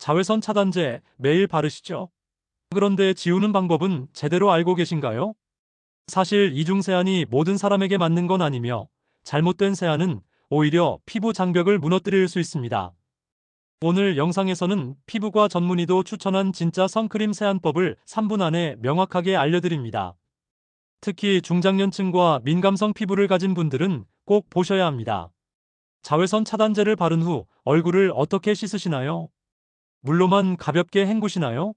자외선 차단제 매일 바르시죠? 그런데 지우는 방법은 제대로 알고 계신가요? 사실 이중 세안이 모든 사람에게 맞는 건 아니며 잘못된 세안은 오히려 피부 장벽을 무너뜨릴 수 있습니다. 오늘 영상에서는 피부과 전문의도 추천한 진짜 선크림 세안법을 3분 안에 명확하게 알려드립니다. 특히 중장년층과 민감성 피부를 가진 분들은 꼭 보셔야 합니다. 자외선 차단제를 바른 후 얼굴을 어떻게 씻으시나요? 물로만 가볍게 헹구시나요?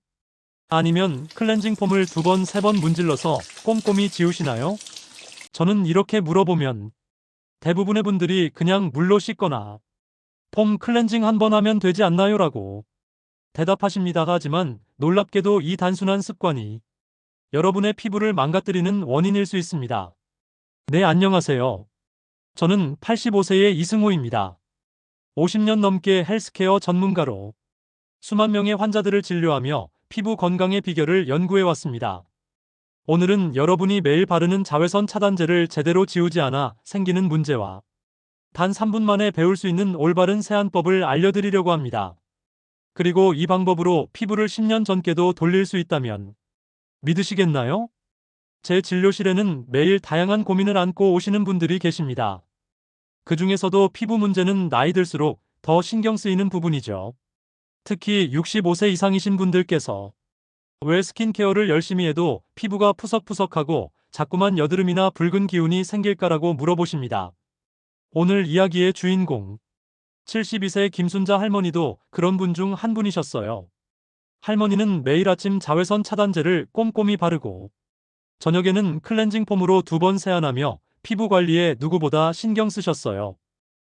아니면 클렌징 폼을 2번, 3번 문질러서 꼼꼼히 지우시나요? 저는 이렇게 물어보면 대부분의 분들이 그냥 물로 씻거나 폼 클렌징 1번 하면 되지 않나요? 라고 대답하십니다. 하지만 놀랍게도 이 단순한 습관이 여러분의 피부를 망가뜨리는 원인일 수 있습니다. 네, 안녕하세요. 저는 85세의 이승호입니다. 50년 넘게 헬스케어 전문가로 수만 명의 환자들을 진료하며 피부 건강의 비결을 연구해왔습니다. 오늘은 여러분이 매일 바르는 자외선 차단제를 제대로 지우지 않아 생기는 문제와 단 3분 만에 배울 수 있는 올바른 세안법을 알려드리려고 합니다. 그리고 이 방법으로 피부를 10년 전께도 돌릴 수 있다면 믿으시겠나요? 제 진료실에는 매일 다양한 고민을 안고 오시는 분들이 계십니다. 그 중에서도 피부 문제는 나이 들수록 더 신경 쓰이는 부분이죠. 특히 65세 이상이신 분들께서 왜 스킨케어를 열심히 해도 피부가 푸석푸석하고 자꾸만 여드름이나 붉은 기운이 생길까라고 물어보십니다. 오늘 이야기의 주인공 72세 김순자 할머니도 그런 분 중 한 분이셨어요. 할머니는 매일 아침 자외선 차단제를 꼼꼼히 바르고 저녁에는 클렌징 폼으로 2번 세안하며 피부 관리에 누구보다 신경 쓰셨어요.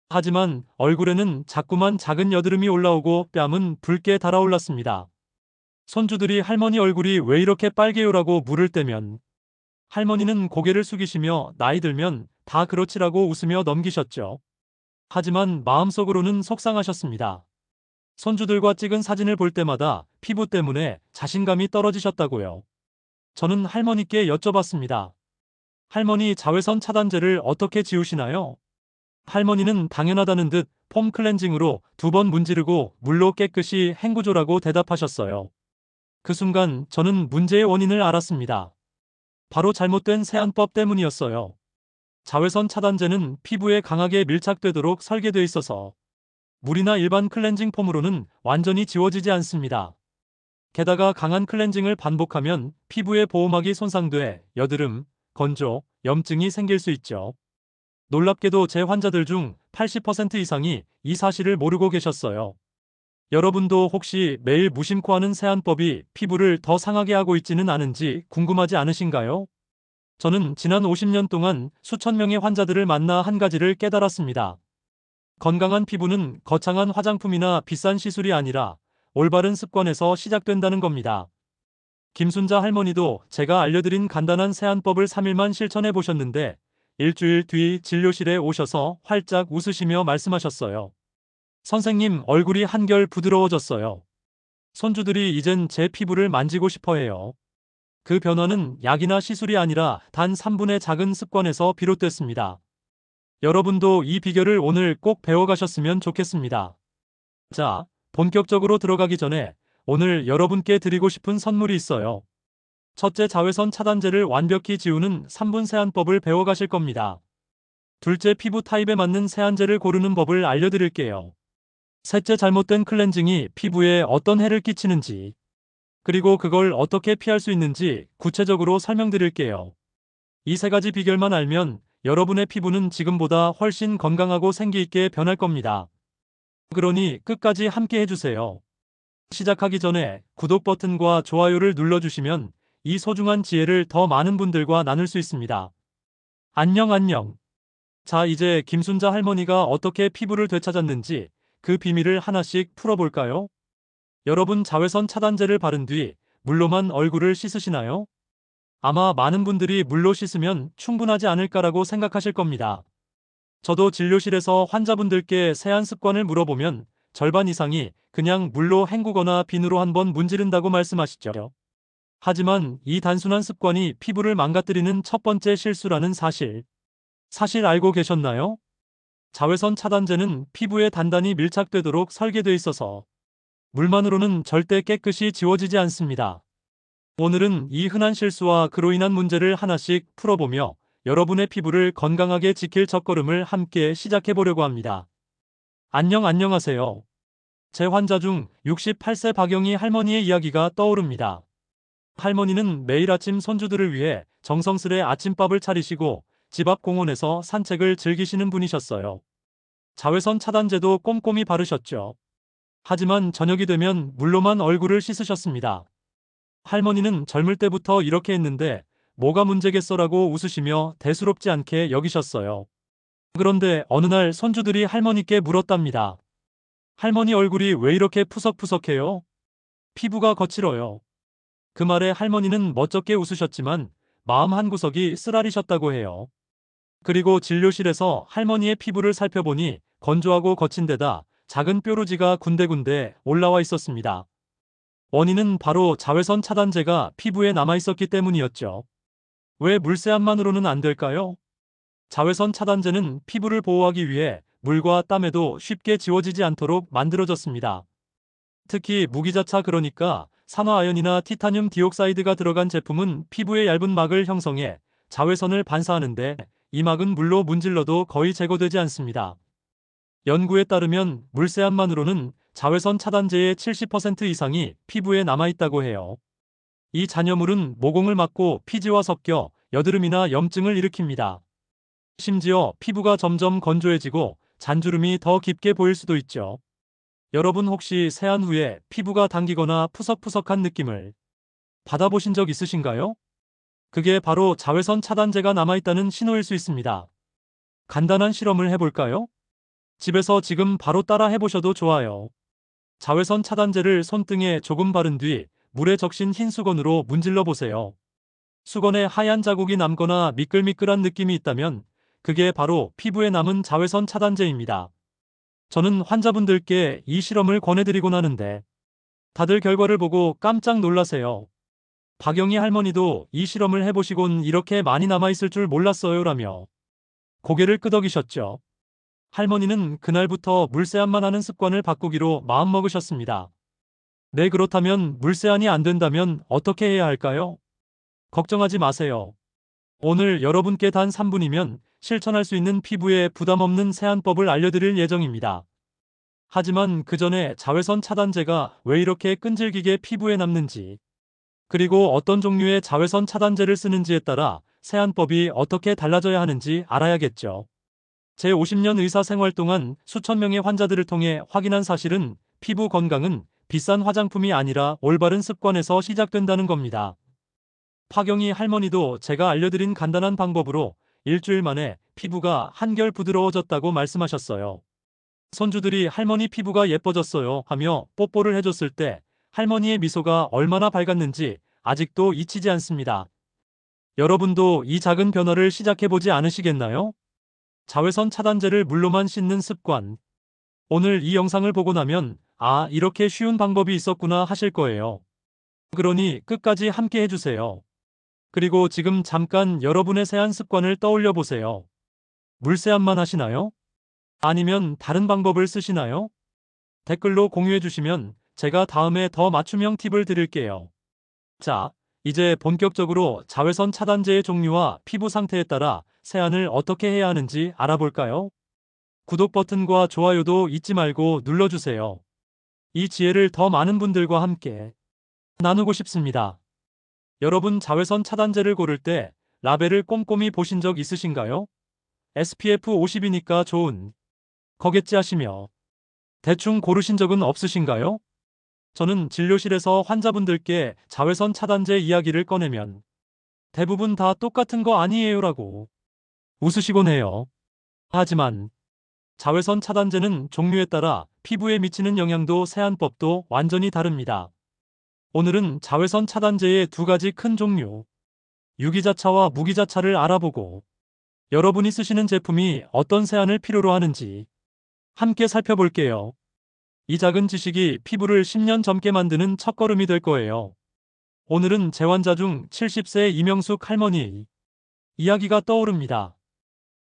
하지만 얼굴에는 자꾸만 작은 여드름이 올라오고 뺨은 붉게 달아올랐습니다. 손주들이 할머니 얼굴이 왜 이렇게 빨개요라고 물을 때면 할머니는 고개를 숙이시며 나이 들면 다 그렇지라고 웃으며 넘기셨죠. 하지만 마음속으로는 속상하셨습니다. 손주들과 찍은 사진을 볼 때마다 피부 때문에 자신감이 떨어지셨다고요. 저는 할머니께 여쭤봤습니다. 할머니, 자외선 차단제를 어떻게 지우시나요? 할머니는 당연하다는 듯 폼 클렌징으로 2번 문지르고 물로 깨끗이 헹구조라고 대답하셨어요. 그 순간 저는 문제의 원인을 알았습니다. 바로 잘못된 세안법 때문이었어요. 자외선 차단제는 피부에 강하게 밀착되도록 설계되어 있어서 물이나 일반 클렌징 폼으로는 완전히 지워지지 않습니다. 게다가 강한 클렌징을 반복하면 피부의 보호막이 손상돼 여드름, 건조, 염증이 생길 수 있죠. 놀랍게도 제 환자들 중 80% 이상이 이 사실을 모르고 계셨어요. 여러분도 혹시 매일 무심코 하는 세안법이 피부를 더 상하게 하고 있지는 않은지 궁금하지 않으신가요? 저는 지난 50년 동안 수천 명의 환자들을 만나 한 가지를 깨달았습니다. 건강한 피부는 거창한 화장품이나 비싼 시술이 아니라 올바른 습관에서 시작된다는 겁니다. 김순자 할머니도 제가 알려드린 간단한 세안법을 3일만 실천해 보셨는데 일주일 뒤 진료실에 오셔서 활짝 웃으시며 말씀하셨어요. 선생님, 얼굴이 한결 부드러워졌어요. 손주들이 이젠 제 피부를 만지고 싶어 해요. 그 변화는 약이나 시술이 아니라 단 3분의 작은 습관에서 비롯됐습니다. 여러분도 이 비결을 오늘 꼭 배워가셨으면 좋겠습니다. 자, 본격적으로 들어가기 전에 오늘 여러분께 드리고 싶은 선물이 있어요. 첫째, 자외선 차단제를 완벽히 지우는 3분 세안법을 배워가실 겁니다. 둘째, 피부 타입에 맞는 세안제를 고르는 법을 알려드릴게요. 셋째, 잘못된 클렌징이 피부에 어떤 해를 끼치는지, 그리고 그걸 어떻게 피할 수 있는지 구체적으로 설명드릴게요. 이 3가지 비결만 알면 여러분의 피부는 지금보다 훨씬 건강하고 생기 있게 변할 겁니다. 그러니 끝까지 함께 해주세요. 시작하기 전에 구독 버튼과 좋아요를 눌러주시면 이 소중한 지혜를 더 많은 분들과 나눌 수 있습니다. 안녕. 자, 이제 김순자 할머니가 어떻게 피부를 되찾았는지 그 비밀을 하나씩 풀어볼까요? 여러분, 자외선 차단제를 바른 뒤 물로만 얼굴을 씻으시나요? 아마 많은 분들이 물로 씻으면 충분하지 않을까라고 생각하실 겁니다. 저도 진료실에서 환자분들께 세안 습관을 물어보면 절반 이상이 그냥 물로 헹구거나 비누로 한번 문지른다고 말씀하시죠. 하지만 이 단순한 습관이 피부를 망가뜨리는 첫 번째 실수라는 사실 알고 계셨나요? 자외선 차단제는 피부에 단단히 밀착되도록 설계되어 있어서 물만으로는 절대 깨끗이 지워지지 않습니다. 오늘은 이 흔한 실수와 그로 인한 문제를 하나씩 풀어보며 여러분의 피부를 건강하게 지킬 첫걸음을 함께 시작해 보려고 합니다. 안녕하세요. 제 환자 중 68세 박영희 할머니의 이야기가 떠오릅니다. 할머니는 매일 아침 손주들을 위해 정성스레 아침밥을 차리시고 집 앞 공원에서 산책을 즐기시는 분이셨어요. 자외선 차단제도 꼼꼼히 바르셨죠. 하지만 저녁이 되면 물로만 얼굴을 씻으셨습니다. 할머니는 젊을 때부터 이렇게 했는데 뭐가 문제겠어라고 웃으시며 대수롭지 않게 여기셨어요. 그런데 어느 날 손주들이 할머니께 물었답니다. 할머니 얼굴이 왜 이렇게 푸석푸석해요? 피부가 거칠어요. 그 말에 할머니는 멋쩍게 웃으셨지만 마음 한구석이 쓰라리셨다고 해요. 그리고 진료실에서 할머니의 피부를 살펴보니 건조하고 거친 데다 작은 뾰루지가 군데군데 올라와 있었습니다. 원인은 바로 자외선 차단제가 피부에 남아 있었기 때문이었죠. 왜 물세안만으로는 안 될까요? 자외선 차단제는 피부를 보호하기 위해 물과 땀에도 쉽게 지워지지 않도록 만들어졌습니다. 특히 무기자차 그러니까 산화아연이나 티타늄 디옥사이드가 들어간 제품은 피부의 얇은 막을 형성해 자외선을 반사하는데 이 막은 물로 문질러도 거의 제거되지 않습니다. 연구에 따르면 물세안만으로는 자외선 차단제의 70% 이상이 피부에 남아있다고 해요. 이 잔여물은 모공을 막고 피지와 섞여 여드름이나 염증을 일으킵니다. 심지어 피부가 점점 건조해지고 잔주름이 더 깊게 보일 수도 있죠. 여러분 혹시 세안 후에 피부가 당기거나 푸석푸석한 느낌을 받아보신 적 있으신가요? 그게 바로 자외선 차단제가 남아있다는 신호일 수 있습니다. 간단한 실험을 해볼까요? 집에서 지금 바로 따라 해보셔도 좋아요. 자외선 차단제를 손등에 조금 바른 뒤 물에 적신 흰 수건으로 문질러 보세요. 수건에 하얀 자국이 남거나 미끌미끌한 느낌이 있다면 그게 바로 피부에 남은 자외선 차단제입니다. 저는 환자분들께 이 실험을 권해드리곤 하는데 다들 결과를 보고 깜짝 놀라세요. 박영희 할머니도 이 실험을 해보시곤 이렇게 많이 남아있을 줄 몰랐어요라며 고개를 끄덕이셨죠. 할머니는 그날부터 물세안만 하는 습관을 바꾸기로 마음먹으셨습니다. 네, 그렇다면 물세안이 안 된다면 어떻게 해야 할까요? 걱정하지 마세요. 오늘 여러분께 단 3분이면 실천할 수 있는 피부에 부담 없는 세안법을 알려드릴 예정입니다. 하지만 그 전에 자외선 차단제가 왜 이렇게 끈질기게 피부에 남는지, 그리고 어떤 종류의 자외선 차단제를 쓰는지에 따라 세안법이 어떻게 달라져야 하는지 알아야겠죠. 제 50년 의사 생활 동안 수천 명의 환자들을 통해 확인한 사실은 피부 건강은 비싼 화장품이 아니라 올바른 습관에서 시작된다는 겁니다. 박영희 할머니도 제가 알려드린 간단한 방법으로 일주일 만에 피부가 한결 부드러워졌다고 말씀하셨어요. 손주들이 할머니 피부가 예뻐졌어요 하며 뽀뽀를 해줬을 때 할머니의 미소가 얼마나 밝았는지 아직도 잊히지 않습니다. 여러분도 이 작은 변화를 시작해보지 않으시겠나요? 자외선 차단제를 물로만 씻는 습관. 오늘 이 영상을 보고 나면 아, 이렇게 쉬운 방법이 있었구나 하실 거예요. 그러니 끝까지 함께 해주세요. 그리고 지금 잠깐 여러분의 세안 습관을 떠올려 보세요. 물세안만 하시나요? 아니면 다른 방법을 쓰시나요? 댓글로 공유해 주시면 제가 다음에 더 맞춤형 팁을 드릴게요. 자, 이제 본격적으로 자외선 차단제의 종류와 피부 상태에 따라 세안을 어떻게 해야 하는지 알아볼까요? 구독 버튼과 좋아요도 잊지 말고 눌러주세요. 이 지혜를 더 많은 분들과 함께 나누고 싶습니다. 여러분 자외선 차단제를 고를 때 라벨을 꼼꼼히 보신 적 있으신가요? SPF 50이니까 좋은 거겠지 하시며 대충 고르신 적은 없으신가요? 저는 진료실에서 환자분들께 자외선 차단제 이야기를 꺼내면 대부분 다 똑같은 거 아니에요라고 웃으시곤 해요. 하지만 자외선 차단제는 종류에 따라 피부에 미치는 영향도 세안법도 완전히 다릅니다. 오늘은 자외선 차단제의 두 가지 큰 종류, 유기자차와 무기자차를 알아보고 여러분이 쓰시는 제품이 어떤 세안을 필요로 하는지 함께 살펴볼게요. 이 작은 지식이 피부를 10년 젊게 만드는 첫걸음이 될 거예요. 오늘은 제 환자 중 70세 이명숙 할머니 이야기가 떠오릅니다.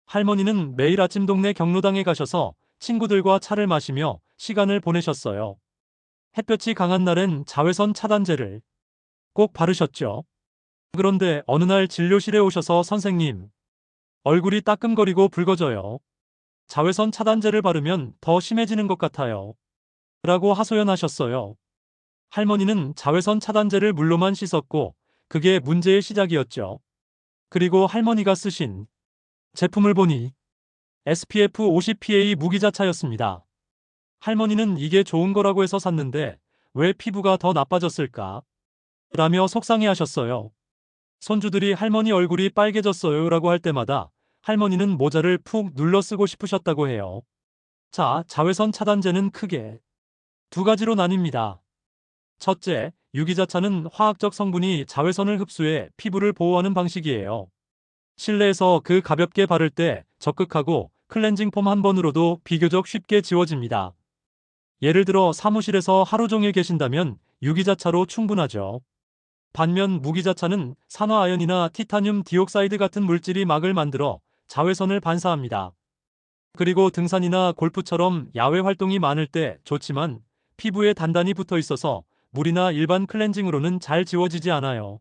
할머니는 매일 아침 동네 경로당에 가셔서 친구들과 차를 마시며 시간을 보내셨어요. 햇볕이 강한 날엔 자외선 차단제를 꼭 바르셨죠. 그런데 어느 날 진료실에 오셔서 선생님, 얼굴이 따끔거리고 붉어져요. 자외선 차단제를 바르면 더 심해지는 것 같아요. 라고 하소연하셨어요. 할머니는 자외선 차단제를 물로만 씻었고 그게 문제의 시작이었죠. 그리고 할머니가 쓰신 제품을 보니 SPF 50PA 무기자차였습니다. 할머니는 이게 좋은 거라고 해서 샀는데 왜 피부가 더 나빠졌을까? 라며 속상해하셨어요. 손주들이 할머니 얼굴이 빨개졌어요 라고 할 때마다 할머니는 모자를 푹 눌러 쓰고 싶으셨다고 해요. 자, 자외선 차단제는 크게 두 가지로 나뉩니다. 첫째, 유기자차는 화학적 성분이 자외선을 흡수해 피부를 보호하는 방식이에요. 실내에서 가볍게 바를 때 적극하고 클렌징 폼 한 번으로도 비교적 쉽게 지워집니다. 예를 들어 사무실에서 하루 종일 계신다면 유기자차로 충분하죠. 반면 무기자차는 산화아연이나 티타늄 디옥사이드 같은 물질이 막을 만들어 자외선을 반사합니다. 그리고 등산이나 골프처럼 야외 활동이 많을 때 좋지만 피부에 단단히 붙어 있어서 물이나 일반 클렌징으로는 잘 지워지지 않아요.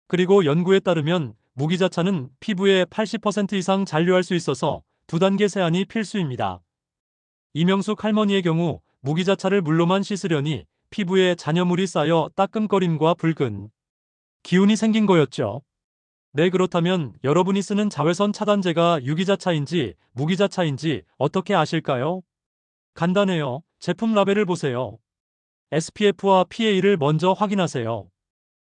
그리고 연구에 따르면 무기자차는 피부에 80% 이상 잔류할 수 있어서 2단계 세안이 필수입니다. 이명숙 할머니의 경우 무기자차를 물로만 씻으려니 피부에 잔여물이 쌓여 따끔거림과 붉은 기운이 생긴 거였죠. 네, 그렇다면 여러분이 쓰는 자외선 차단제가 유기자차인지 무기자차인지 어떻게 아실까요? 간단해요. 제품 라벨을 보세요. SPF와 PA를 먼저 확인하세요.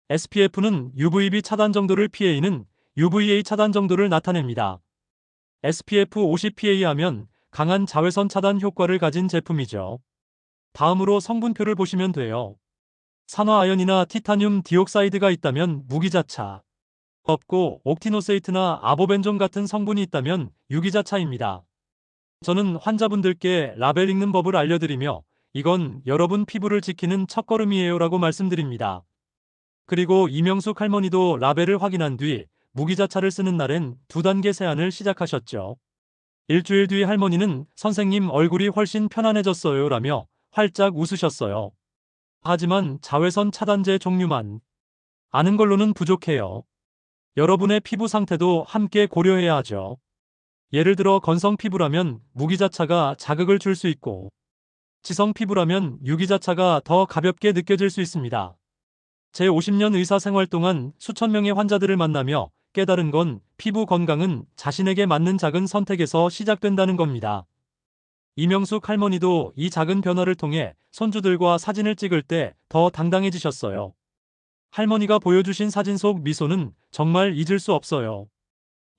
SPF는 UVB 차단 정도를, PA는 UVA 차단 정도를 나타냅니다. SPF 50PA 하면 강한 자외선 차단 효과를 가진 제품이죠. 다음으로 성분표를 보시면 돼요. 산화아연이나 티타늄 디옥사이드가 있다면 무기자차, 없고 옥티노세이트나 아보벤존 같은 성분이 있다면 유기자차입니다. 저는 환자분들께 라벨 읽는 법을 알려드리며 이건 여러분 피부를 지키는 첫걸음이에요 라고 말씀드립니다. 그리고 이명숙 할머니도 라벨을 확인한 뒤 무기자차를 쓰는 날엔 2단계 세안을 시작하셨죠. 일주일 뒤 할머니는 선생님 얼굴이 훨씬 편안해졌어요 라며 활짝 웃으셨어요. 하지만 자외선 차단제 종류만 아는 걸로는 부족해요. 여러분의 피부 상태도 함께 고려해야 하죠. 예를 들어 건성 피부라면 무기자차가 자극을 줄 수 있고 지성 피부라면 유기자차가 더 가볍게 느껴질 수 있습니다. 제 50년 의사 생활 동안 수천 명의 환자들을 만나며 깨달은 건 피부 건강은 자신에게 맞는 작은 선택에서 시작된다는 겁니다. 이명숙 할머니도 이 작은 변화를 통해 손주들과 사진을 찍을 때 더 당당해지셨어요. 할머니가 보여주신 사진 속 미소는 정말 잊을 수 없어요.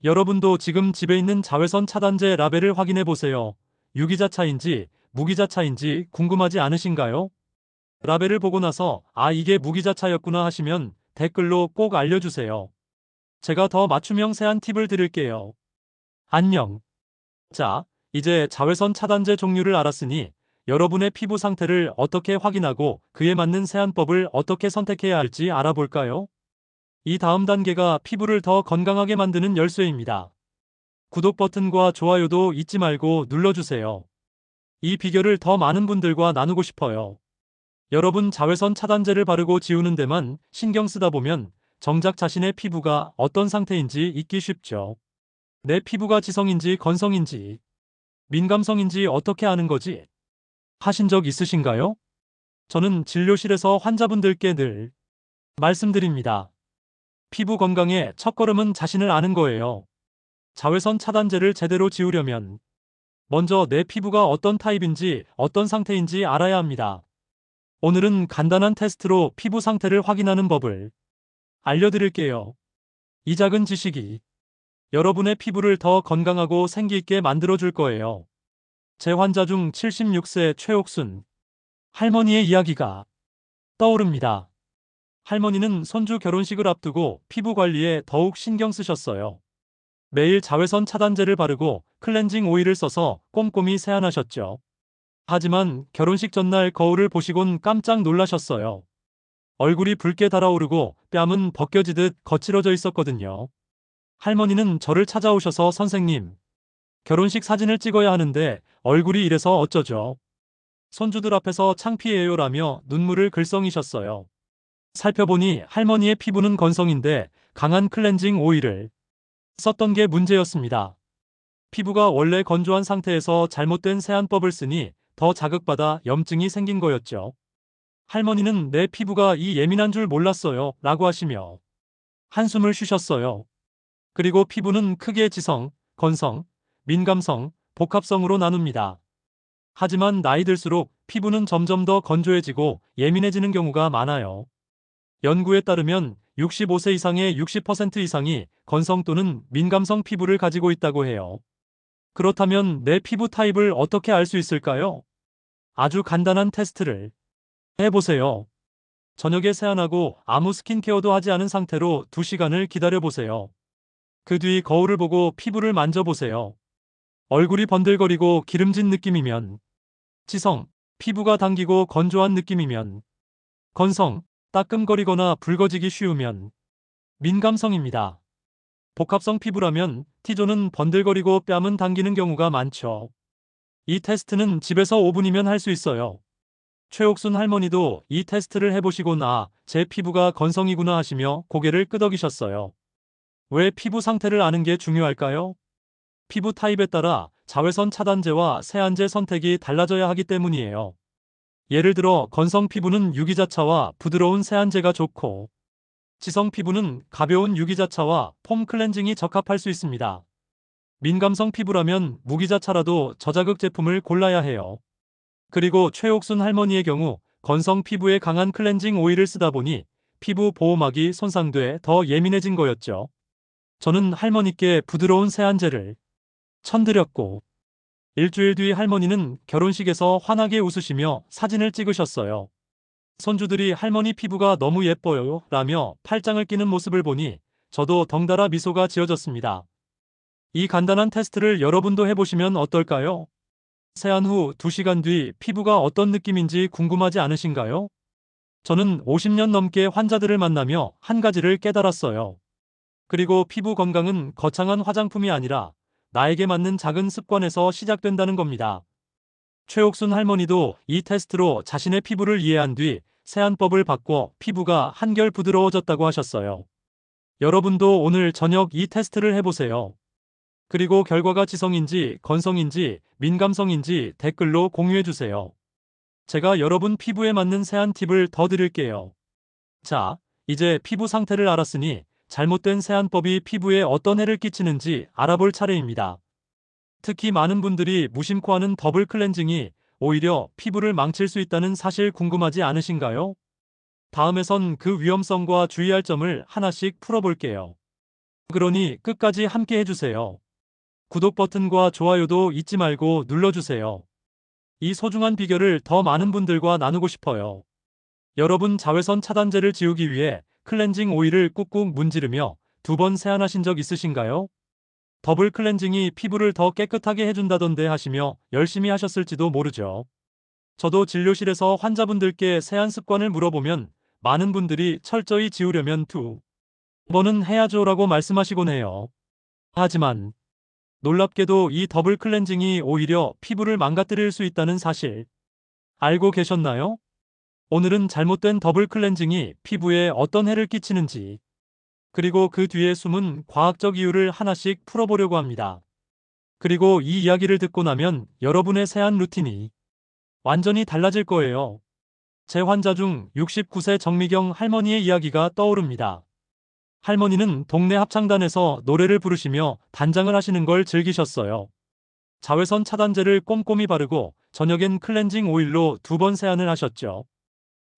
여러분도 지금 집에 있는 자외선 차단제 라벨을 확인해 보세요. 유기자차인지 무기자차인지 궁금하지 않으신가요? 라벨을 보고 나서 이게 무기자차였구나 하시면 댓글로 꼭 알려주세요. 제가 더 맞춤형 세안 팁을 드릴게요. 안녕. 자, 이제 자외선 차단제 종류를 알았으니 여러분의 피부 상태를 어떻게 확인하고 그에 맞는 세안법을 어떻게 선택해야 할지 알아볼까요? 이 다음 단계가 피부를 더 건강하게 만드는 열쇠입니다. 구독 버튼과 좋아요도 잊지 말고 눌러주세요. 이 비결을 더 많은 분들과 나누고 싶어요. 여러분 자외선 차단제를 바르고 지우는 데만 신경 쓰다 보면 정작 자신의 피부가 어떤 상태인지 잊기 쉽죠. 내 피부가 지성인지 건성인지 민감성인지 어떻게 아는 거지? 하신 적 있으신가요? 저는 진료실에서 환자분들께 늘 말씀드립니다. 피부 건강의 첫걸음은 자신을 아는 거예요. 자외선 차단제를 제대로 지우려면 먼저 내 피부가 어떤 타입인지 어떤 상태인지 알아야 합니다. 오늘은 간단한 테스트로 피부 상태를 확인하는 법을 알려드릴게요. 이 작은 지식이 여러분의 피부를 더 건강하고 생기있게 만들어줄 거예요. 제 환자 중 76세 최옥순 할머니의 이야기가 떠오릅니다. 할머니는 손주 결혼식을 앞두고 피부 관리에 더욱 신경 쓰셨어요. 매일 자외선 차단제를 바르고 클렌징 오일을 써서 꼼꼼히 세안하셨죠. 하지만 결혼식 전날 거울을 보시곤 깜짝 놀라셨어요. 얼굴이 붉게 달아오르고 뺨은 벗겨지듯 거칠어져 있었거든요. 할머니는 저를 찾아오셔서 선생님, 결혼식 사진을 찍어야 하는데 얼굴이 이래서 어쩌죠? 손주들 앞에서 창피해요라며 눈물을 글썽이셨어요. 살펴보니 할머니의 피부는 건성인데 강한 클렌징 오일을 썼던 게 문제였습니다. 피부가 원래 건조한 상태에서 잘못된 세안법을 쓰니 더 자극받아 염증이 생긴 거였죠. 할머니는 내 피부가 이 예민한 줄 몰랐어요 라고 하시며 한숨을 쉬셨어요. 그리고 피부는 크게 지성, 건성, 민감성, 복합성으로 나눕니다. 하지만 나이 들수록 피부는 점점 더 건조해지고 예민해지는 경우가 많아요. 연구에 따르면 65세 이상의 60% 이상이 건성 또는 민감성 피부를 가지고 있다고 해요. 그렇다면 내 피부 타입을 어떻게 알 수 있을까요? 아주 간단한 테스트를 해보세요. 저녁에 세안하고 아무 스킨케어도 하지 않은 상태로 2시간을 기다려보세요. 그 뒤 거울을 보고 피부를 만져보세요. 얼굴이 번들거리고 기름진 느낌이면 지성, 피부가 당기고 건조한 느낌이면 건성, 따끔거리거나 붉어지기 쉬우면 민감성입니다. 복합성 피부라면 T존은 번들거리고 뺨은 당기는 경우가 많죠. 이 테스트는 집에서 5분이면 할 수 있어요. 최옥순 할머니도 이 테스트를 해보시고 제 피부가 건성이구나 하시며 고개를 끄덕이셨어요. 왜 피부 상태를 아는 게 중요할까요? 피부 타입에 따라 자외선 차단제와 세안제 선택이 달라져야 하기 때문이에요. 예를 들어 건성 피부는 유기자차와 부드러운 세안제가 좋고 지성 피부는 가벼운 유기자차와 폼 클렌징이 적합할 수 있습니다. 민감성 피부라면 무기자차라도 저자극 제품을 골라야 해요. 그리고 최옥순 할머니의 경우 건성 피부에 강한 클렌징 오일을 쓰다 보니 피부 보호막이 손상돼 더 예민해진 거였죠. 저는 할머니께 부드러운 세안제를 천드렸고 일주일 뒤 할머니는 결혼식에서 환하게 웃으시며 사진을 찍으셨어요. 손주들이 할머니 피부가 너무 예뻐요 라며 팔짱을 끼는 모습을 보니 저도 덩달아 미소가 지어졌습니다. 이 간단한 테스트를 여러분도 해보시면 어떨까요? 세안 후 2시간 뒤 피부가 어떤 느낌인지 궁금하지 않으신가요? 저는 50년 넘게 환자들을 만나며 한 가지를 깨달았어요. 그리고 피부 건강은 거창한 화장품이 아니라 나에게 맞는 작은 습관에서 시작된다는 겁니다. 최옥순 할머니도 이 테스트로 자신의 피부를 이해한 뒤 세안법을 바꿔 피부가 한결 부드러워졌다고 하셨어요. 여러분도 오늘 저녁 이 테스트를 해보세요. 그리고 결과가 지성인지 건성인지 민감성인지 댓글로 공유해주세요. 제가 여러분 피부에 맞는 세안 팁을 더 드릴게요. 자, 이제 피부 상태를 알았으니 잘못된 세안법이 피부에 어떤 해를 끼치는지 알아볼 차례입니다. 특히 많은 분들이 무심코 하는 더블 클렌징이 오히려 피부를 망칠 수 있다는 사실 궁금하지 않으신가요? 다음에선 그 위험성과 주의할 점을 하나씩 풀어볼게요. 그러니 끝까지 함께 해주세요. 구독 버튼과 좋아요도 잊지 말고 눌러주세요. 이 소중한 비결을 더 많은 분들과 나누고 싶어요. 여러분 자외선 차단제를 지우기 위해 클렌징 오일을 꾹꾹 문지르며 2번 세안하신 적 있으신가요? 더블 클렌징이 피부를 더 깨끗하게 해준다던데 하시며 열심히 하셨을지도 모르죠. 저도 진료실에서 환자분들께 세안 습관을 물어보면 많은 분들이 철저히 지우려면 2번은 해야죠 라고 말씀하시곤 해요. 하지만 놀랍게도 이 더블 클렌징이 오히려 피부를 망가뜨릴 수 있다는 사실 알고 계셨나요? 오늘은 잘못된 더블 클렌징이 피부에 어떤 해를 끼치는지 그리고 그 뒤에 숨은 과학적 이유를 하나씩 풀어보려고 합니다. 그리고 이 이야기를 듣고 나면 여러분의 세안 루틴이 완전히 달라질 거예요. 제 환자 중 69세 정미경 할머니의 이야기가 떠오릅니다. 할머니는 동네 합창단에서 노래를 부르시며 단장을 하시는 걸 즐기셨어요. 자외선 차단제를 꼼꼼히 바르고 저녁엔 클렌징 오일로 2번 세안을 하셨죠.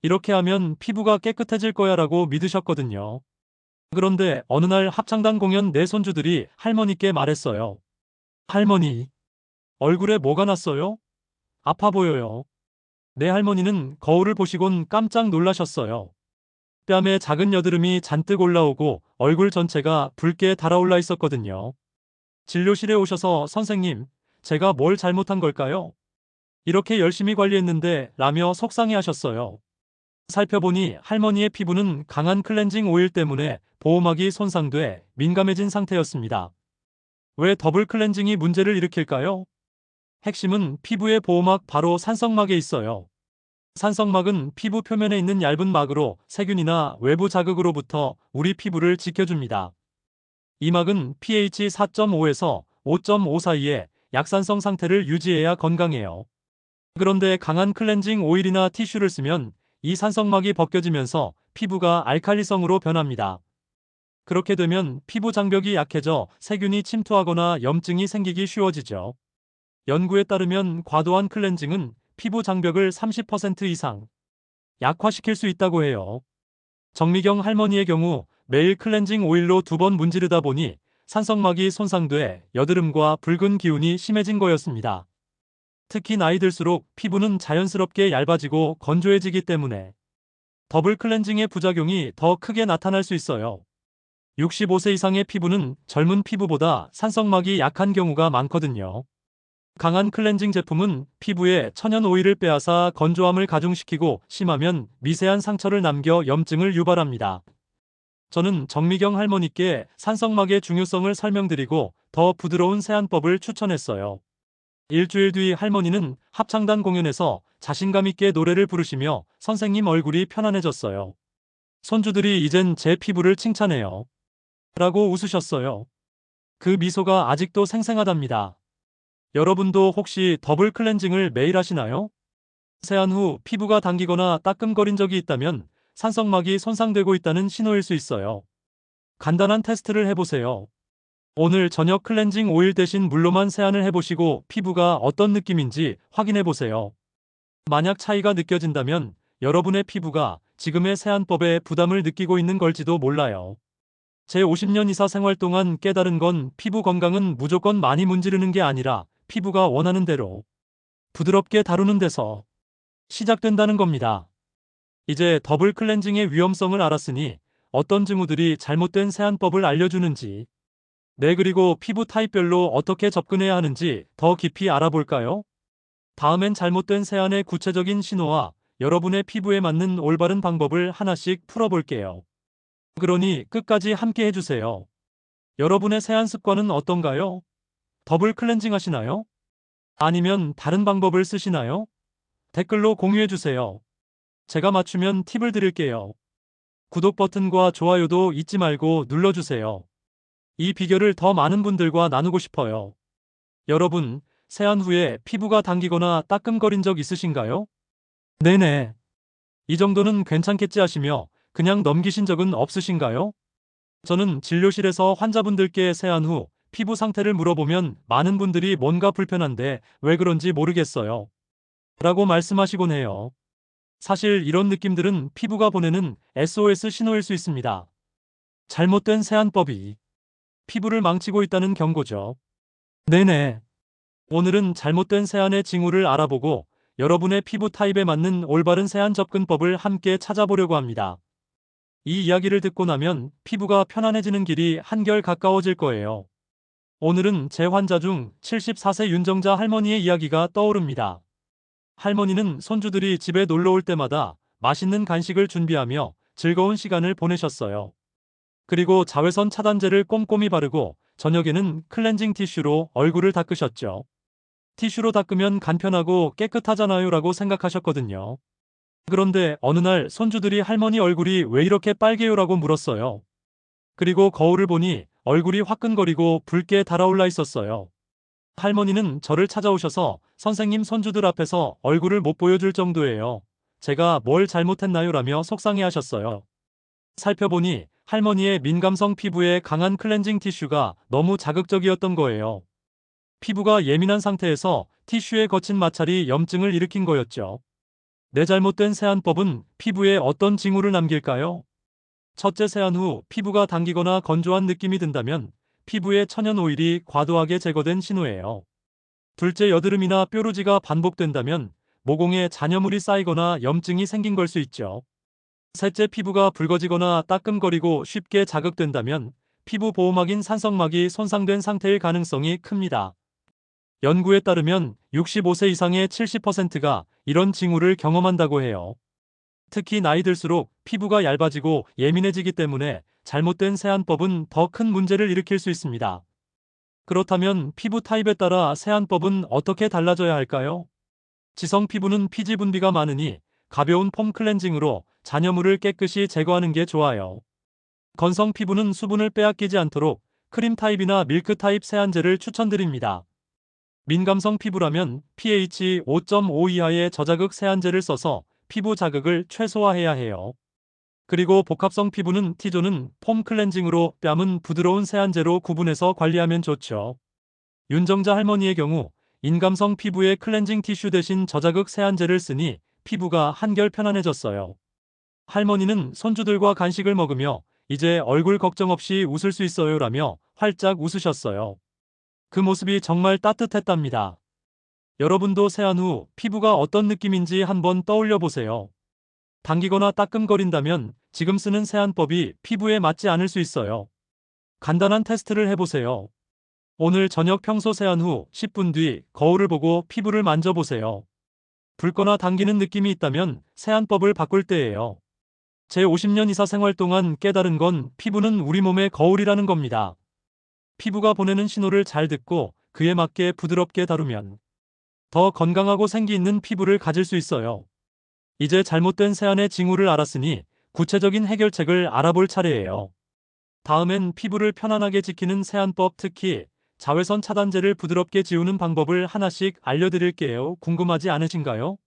이렇게 하면 피부가 깨끗해질 거야 라고 믿으셨거든요. 그런데 어느 날 합창단 공연 내 손주들이 할머니께 말했어요. 할머니, 얼굴에 뭐가 났어요? 아파 보여요. 내 할머니는 거울을 보시곤 깜짝 놀라셨어요. 뺨에 작은 여드름이 잔뜩 올라오고 얼굴 전체가 붉게 달아올라 있었거든요. 진료실에 오셔서 선생님, 제가 뭘 잘못한 걸까요? 이렇게 열심히 관리했는데 라며 속상해 하셨어요. 살펴보니 할머니의 피부는 강한 클렌징 오일 때문에 보호막이 손상돼 민감해진 상태였습니다. 왜 더블 클렌징이 문제를 일으킬까요? 핵심은 피부의 보호막 바로 산성막에 있어요. 산성막은 피부 표면에 있는 얇은 막으로 세균이나 외부 자극으로부터 우리 피부를 지켜줍니다. 이 막은 pH 4.5에서 5.5 사이의 약산성 상태를 유지해야 건강해요. 그런데 강한 클렌징 오일이나 티슈를 쓰면 이 산성막이 벗겨지면서 피부가 알칼리성으로 변합니다. 그렇게 되면 피부 장벽이 약해져 세균이 침투하거나 염증이 생기기 쉬워지죠. 연구에 따르면 과도한 클렌징은 피부 장벽을 30% 이상 약화시킬 수 있다고 해요. 정미경 할머니의 경우 매일 클렌징 오일로 2번 문지르다 보니 산성막이 손상돼 여드름과 붉은 기운이 심해진 거였습니다. 특히 나이 들수록 피부는 자연스럽게 얇아지고 건조해지기 때문에 더블 클렌징의 부작용이 더 크게 나타날 수 있어요. 65세 이상의 피부는 젊은 피부보다 산성막이 약한 경우가 많거든요. 강한 클렌징 제품은 피부에 천연 오일을 빼앗아 건조함을 가중시키고 심하면 미세한 상처를 남겨 염증을 유발합니다. 저는 정미경 할머니께 산성막의 중요성을 설명드리고 더 부드러운 세안법을 추천했어요. 일주일 뒤 할머니는 합창단 공연에서 자신감 있게 노래를 부르시며 선생님 얼굴이 편안해졌어요. 손주들이 이젠 제 피부를 칭찬해요. 라고 웃으셨어요. 그 미소가 아직도 생생하답니다. 여러분도 혹시 더블 클렌징을 매일 하시나요? 세안 후 피부가 당기거나 따끔거린 적이 있다면 산성막이 손상되고 있다는 신호일 수 있어요. 간단한 테스트를 해보세요. 오늘 저녁 클렌징 오일 대신 물로만 세안을 해보시고 피부가 어떤 느낌인지 확인해보세요. 만약 차이가 느껴진다면 여러분의 피부가 지금의 세안법에 부담을 느끼고 있는 걸지도 몰라요. 제 50년 이사 생활 동안 깨달은 건 피부 건강은 무조건 많이 문지르는 게 아니라 피부가 원하는 대로 부드럽게 다루는 데서 시작된다는 겁니다. 이제 더블 클렌징의 위험성을 알았으니 어떤 징후들이 잘못된 세안법을 알려주는지, 네, 그리고 피부 타입별로 어떻게 접근해야 하는지 더 깊이 알아볼까요? 다음엔 잘못된 세안의 구체적인 신호와 여러분의 피부에 맞는 올바른 방법을 하나씩 풀어볼게요. 그러니 끝까지 함께 해주세요. 여러분의 세안 습관은 어떤가요? 더블 클렌징 하시나요? 아니면 다른 방법을 쓰시나요? 댓글로 공유해주세요. 제가 맞추면 팁을 드릴게요. 구독 버튼과 좋아요도 잊지 말고 눌러주세요. 이 비결을 더 많은 분들과 나누고 싶어요. 여러분, 세안 후에 피부가 당기거나 따끔거린 적 있으신가요? 네네. 이 정도는 괜찮겠지 하시며 그냥 넘기신 적은 없으신가요? 저는 진료실에서 환자분들께 세안 후 피부 상태를 물어보면 많은 분들이 뭔가 불편한데 왜 그런지 모르겠어요. 라고 말씀하시곤 해요. 사실 이런 느낌들은 피부가 보내는 SOS 신호일 수 있습니다. 잘못된 세안법이 피부를 망치고 있다는 경고죠. 네네. 오늘은 잘못된 세안의 징후를 알아보고 여러분의 피부 타입에 맞는 올바른 세안 접근법을 함께 찾아보려고 합니다. 이 이야기를 듣고 나면 피부가 편안해지는 길이 한결 가까워질 거예요. 오늘은 제 환자 중 74세 윤정자 할머니의 이야기가 떠오릅니다. 할머니는 손주들이 집에 놀러 올 때마다 맛있는 간식을 준비하며 즐거운 시간을 보내셨어요. 그리고 자외선 차단제를 꼼꼼히 바르고 저녁에는 클렌징 티슈로 얼굴을 닦으셨죠. 티슈로 닦으면 간편하고 깨끗하잖아요 라고 생각하셨거든요. 그런데 어느 날 손주들이 할머니 얼굴이 왜 이렇게 빨개요 라고 물었어요. 그리고 거울을 보니 얼굴이 화끈거리고 붉게 달아올라 있었어요. 할머니는 저를 찾아오셔서 선생님 손주들 앞에서 얼굴을 못 보여줄 정도예요. 제가 뭘 잘못했나요? 라며 속상해 하셨어요. 살펴보니 할머니의 민감성 피부에 강한 클렌징 티슈가 너무 자극적이었던 거예요. 피부가 예민한 상태에서 티슈에 거친 마찰이 염증을 일으킨 거였죠. 내 잘못된 세안법은 피부에 어떤 징후를 남길까요? 첫째, 세안 후 피부가 당기거나 건조한 느낌이 든다면 피부에 천연 오일이 과도하게 제거된 신호예요. 둘째, 여드름이나 뾰루지가 반복된다면 모공에 잔여물이 쌓이거나 염증이 생긴 걸 수 있죠. 셋째, 피부가 붉어지거나 따끔거리고 쉽게 자극된다면 피부 보호막인 산성막이 손상된 상태일 가능성이 큽니다. 연구에 따르면 65세 이상의 70%가 이런 징후를 경험한다고 해요. 특히 나이 들수록 피부가 얇아지고 예민해지기 때문에 잘못된 세안법은 더 큰 문제를 일으킬 수 있습니다. 그렇다면 피부 타입에 따라 세안법은 어떻게 달라져야 할까요? 지성 피부는 피지 분비가 많으니 가벼운 폼 클렌징으로 잔여물을 깨끗이 제거하는 게 좋아요. 건성 피부는 수분을 빼앗기지 않도록 크림 타입이나 밀크 타입 세안제를 추천드립니다. 민감성 피부라면 pH 5.5 이하의 저자극 세안제를 써서 피부 자극을 최소화해야 해요. 그리고 복합성 피부는 T존은 폼 클렌징으로, 뺨은 부드러운 세안제로 구분해서 관리하면 좋죠. 윤정자 할머니의 경우 인감성 피부에 클렌징 티슈 대신 저자극 세안제를 쓰니 피부가 한결 편안해졌어요. 할머니는 손주들과 간식을 먹으며 이제 얼굴 걱정 없이 웃을 수 있어요라며 활짝 웃으셨어요. 그 모습이 정말 따뜻했답니다. 여러분도 세안 후 피부가 어떤 느낌인지 한번 떠올려 보세요. 당기거나 따끔거린다면 지금 쓰는 세안법이 피부에 맞지 않을 수 있어요. 간단한 테스트를 해보세요. 오늘 저녁 평소 세안 후 10분 뒤 거울을 보고 피부를 만져보세요. 붉거나 당기는 느낌이 있다면 세안법을 바꿀 때예요. 제 50년 이사 생활 동안 깨달은 건 피부는 우리 몸의 거울이라는 겁니다. 피부가 보내는 신호를 잘 듣고 그에 맞게 부드럽게 다루면 더 건강하고 생기 있는 피부를 가질 수 있어요. 이제 잘못된 세안의 징후를 알았으니 구체적인 해결책을 알아볼 차례예요. 다음엔 피부를 편안하게 지키는 세안법, 특히 자외선 차단제를 부드럽게 지우는 방법을 하나씩 알려드릴게요. 궁금하지 않으신가요?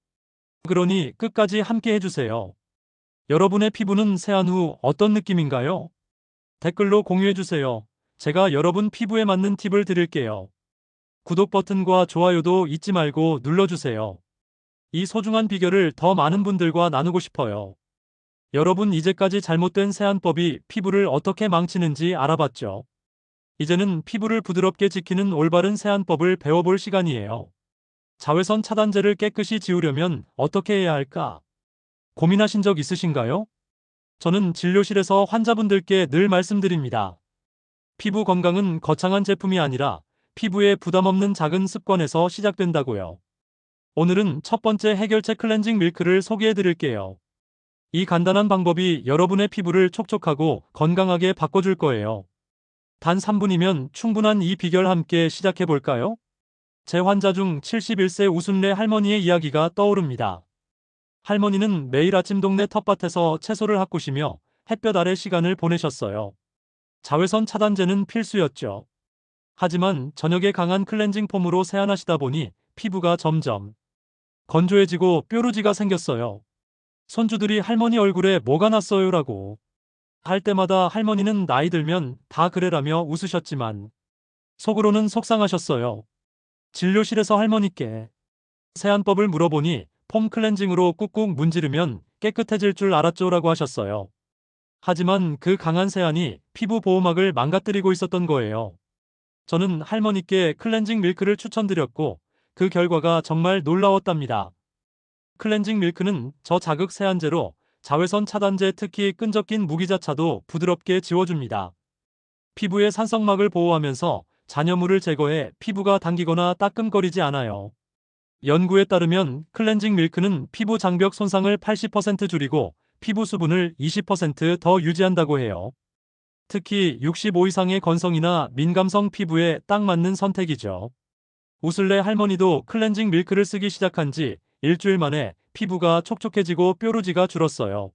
그러니 끝까지 함께 해주세요. 여러분의 피부는 세안 후 어떤 느낌인가요? 댓글로 공유해주세요. 제가 여러분 피부에 맞는 팁을 드릴게요. 구독 버튼과 좋아요도 잊지 말고 눌러주세요. 이 소중한 비결을 더 많은 분들과 나누고 싶어요. 여러분, 이제까지 잘못된 세안법이 피부를 어떻게 망치는지 알아봤죠? 이제는 피부를 부드럽게 지키는 올바른 세안법을 배워볼 시간이에요. 자외선 차단제를 깨끗이 지우려면 어떻게 해야 할까? 고민하신 적 있으신가요? 저는 진료실에서 환자분들께 늘 말씀드립니다. 피부 건강은 거창한 제품이 아니라 피부에 부담 없는 작은 습관에서 시작된다고요. 오늘은 첫 번째 해결책 클렌징 밀크를 소개해 드릴게요. 이 간단한 방법이 여러분의 피부를 촉촉하고 건강하게 바꿔줄 거예요. 단 3분이면 충분한 이 비결 함께 시작해 볼까요? 제 환자 중 71세 우순래 할머니의 이야기가 떠오릅니다. 할머니는 매일 아침 동네 텃밭에서 채소를 가꾸시며 햇볕 아래 시간을 보내셨어요. 자외선 차단제는 필수였죠. 하지만 저녁에 강한 클렌징 폼으로 세안하시다 보니 피부가 점점 건조해지고 뾰루지가 생겼어요. 손주들이 할머니 얼굴에 뭐가 났어요라고 할 때마다 할머니는 나이 들면 다 그래라며 웃으셨지만 속으로는 속상하셨어요. 진료실에서 할머니께 세안법을 물어보니 폼 클렌징으로 꾹꾹 문지르면 깨끗해질 줄 알았죠라고 하셨어요. 하지만 그 강한 세안이 피부 보호막을 망가뜨리고 있었던 거예요. 저는 할머니께 클렌징 밀크를 추천드렸고 그 결과가 정말 놀라웠답니다. 클렌징 밀크는 저자극 세안제로 자외선 차단제, 특히 끈적인 무기자차도 부드럽게 지워줍니다. 피부의 산성막을 보호하면서 잔여물을 제거해 피부가 당기거나 따끔거리지 않아요. 연구에 따르면 클렌징 밀크는 피부 장벽 손상을 80% 줄이고 피부 수분을 20% 더 유지한다고 해요. 특히 65 이상의 건성이나 민감성 피부에 딱 맞는 선택이죠. 우슬레 할머니도 클렌징 밀크를 쓰기 시작한 지 일주일 만에 피부가 촉촉해지고 뾰루지가 줄었어요.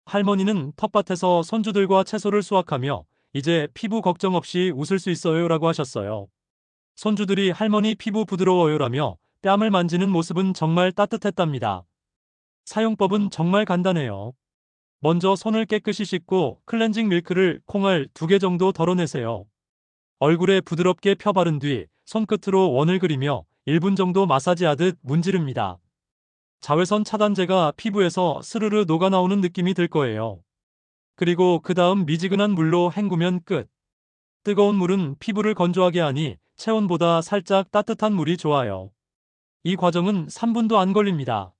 할머니는 텃밭에서 손주들과 채소를 수확하며 이제 피부 걱정 없이 웃을 수 있어요라고 하셨어요. 손주들이 할머니 피부 부드러워요라며 뺨을 만지는 모습은 정말 따뜻했답니다. 사용법은 정말 간단해요. 먼저 손을 깨끗이 씻고 클렌징 밀크를 콩알 2개 정도 덜어내세요. 얼굴에 부드럽게 펴 바른 뒤 손끝으로 원을 그리며 1분 정도 마사지하듯 문지릅니다. 자외선 차단제가 피부에서 스르르 녹아나오는 느낌이 들 거예요. 그리고 그 다음 미지근한 물로 헹구면 끝. 뜨거운 물은 피부를 건조하게 하니 체온보다 살짝 따뜻한 물이 좋아요. 이 과정은 3분도 안 걸립니다.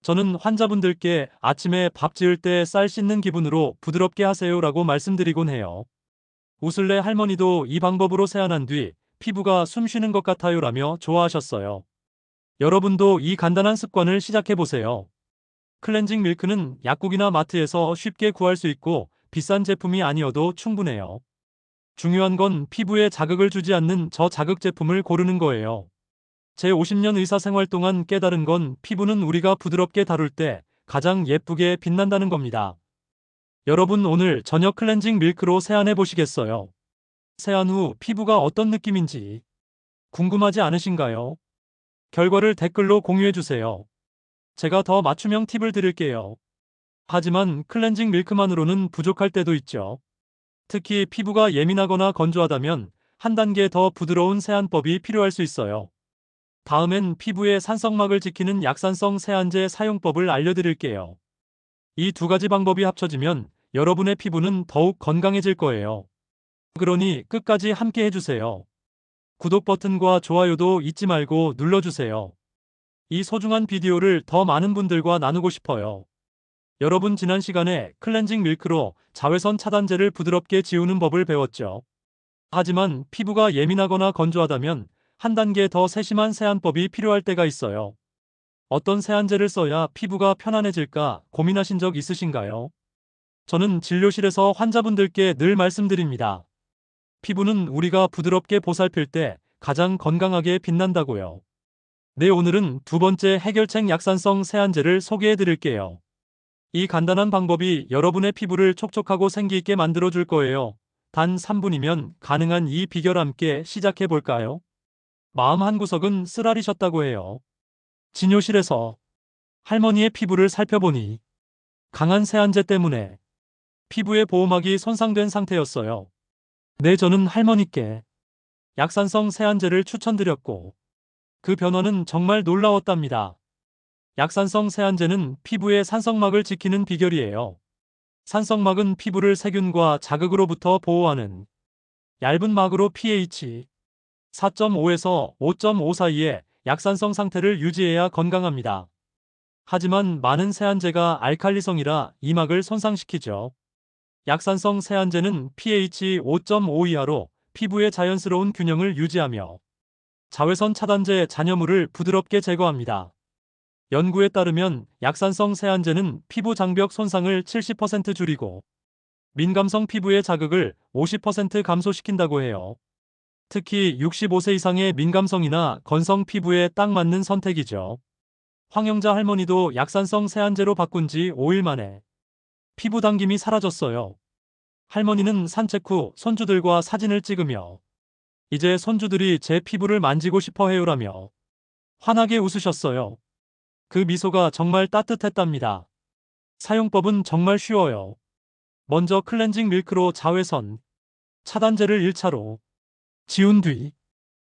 저는 환자분들께 아침에 밥 지을 때 쌀 씻는 기분으로 부드럽게 하세요라고 말씀드리곤 해요. 우슬레 할머니도 이 방법으로 세안한 뒤 피부가 숨 쉬는 것 같아요라며 좋아하셨어요. 여러분도 이 간단한 습관을 시작해보세요. 클렌징 밀크는 약국이나 마트에서 쉽게 구할 수 있고 비싼 제품이 아니어도 충분해요. 중요한 건 피부에 자극을 주지 않는 저자극 제품을 고르는 거예요. 제 50년 의사 생활 동안 깨달은 건 피부는 우리가 부드럽게 다룰 때 가장 예쁘게 빛난다는 겁니다. 여러분 오늘 저녁 클렌징 밀크로 세안해 보시겠어요? 세안 후 피부가 어떤 느낌인지 궁금하지 않으신가요? 결과를 댓글로 공유해 주세요. 제가 더 맞춤형 팁을 드릴게요. 하지만 클렌징 밀크만으로는 부족할 때도 있죠. 특히 피부가 예민하거나 건조하다면 한 단계 더 부드러운 세안법이 필요할 수 있어요. 다음엔 피부의 산성막을 지키는 약산성 세안제 사용법을 알려드릴게요. 이 두 가지 방법이 합쳐지면 여러분의 피부는 더욱 건강해질 거예요. 그러니 끝까지 함께 해주세요. 구독 버튼과 좋아요도 잊지 말고 눌러주세요. 이 소중한 비디오를 더 많은 분들과 나누고 싶어요. 여러분 지난 시간에 클렌징 밀크로 자외선 차단제를 부드럽게 지우는 법을 배웠죠. 하지만 피부가 예민하거나 건조하다면 한 단계 더 세심한 세안법이 필요할 때가 있어요. 어떤 세안제를 써야 피부가 편안해질까 고민하신 적 있으신가요? 저는 진료실에서 환자분들께 늘 말씀드립니다. 피부는 우리가 부드럽게 보살필 때 가장 건강하게 빛난다고요. 네, 오늘은 두 번째 해결책 약산성 세안제를 소개해 드릴게요. 이 간단한 방법이 여러분의 피부를 촉촉하고 생기 있게 만들어 줄 거예요. 단 3분이면 가능한 이 비결 함께 시작해 볼까요? 마음 한구석은 쓰라리셨다고 해요. 진료실에서 할머니의 피부를 살펴보니 강한 세안제 때문에 피부의 보호막이 손상된 상태였어요. 네, 저는 할머니께 약산성 세안제를 추천드렸고 그 변화는 정말 놀라웠답니다. 약산성 세안제는 피부의 산성막을 지키는 비결이에요. 산성막은 피부를 세균과 자극으로부터 보호하는 얇은 막으로 pH 4.5에서 5.5 사이의 약산성 상태를 유지해야 건강합니다. 하지만 많은 세안제가 알칼리성이라 이 막을 손상시키죠. 약산성 세안제는 pH 5.5 이하로 피부의 자연스러운 균형을 유지하며 자외선 차단제 잔여물을 부드럽게 제거합니다. 연구에 따르면 약산성 세안제는 피부 장벽 손상을 70% 줄이고 민감성 피부의 자극을 50% 감소시킨다고 해요. 특히 65세 이상의 민감성이나 건성 피부에 딱 맞는 선택이죠. 황영자 할머니도 약산성 세안제로 바꾼 지 5일 만에 피부 당김이 사라졌어요. 할머니는 산책 후 손주들과 사진을 찍으며 이제 손주들이 제 피부를 만지고 싶어 해요라며 환하게 웃으셨어요. 그 미소가 정말 따뜻했답니다. 사용법은 정말 쉬워요. 먼저 클렌징 밀크로 자외선 차단제를 1차로 지운 뒤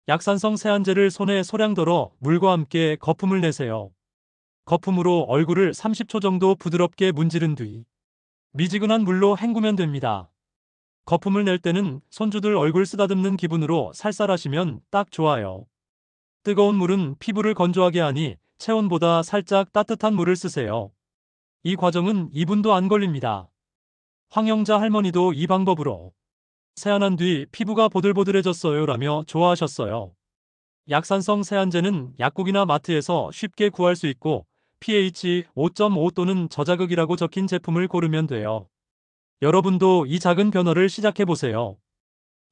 약산성 세안제를 손에 소량 덜어 물과 함께 거품을 내세요. 거품으로 얼굴을 30초 정도 부드럽게 문지른 뒤 미지근한 물로 헹구면 됩니다. 거품을 낼 때는 손주들 얼굴 쓰다듬는 기분으로 살살 하시면 딱 좋아요. 뜨거운 물은 피부를 건조하게 하니 체온보다 살짝 따뜻한 물을 쓰세요. 이 과정은 2분도 안 걸립니다. 황영자 할머니도 이 방법으로 세안한 뒤 피부가 보들보들해졌어요 라며 좋아하셨어요. 약산성 세안제는 약국이나 마트에서 쉽게 구할 수 있고 pH 5.5 또는 저자극이라고 적힌 제품을 고르면 돼요. 여러분도 이 작은 변화를 시작해보세요.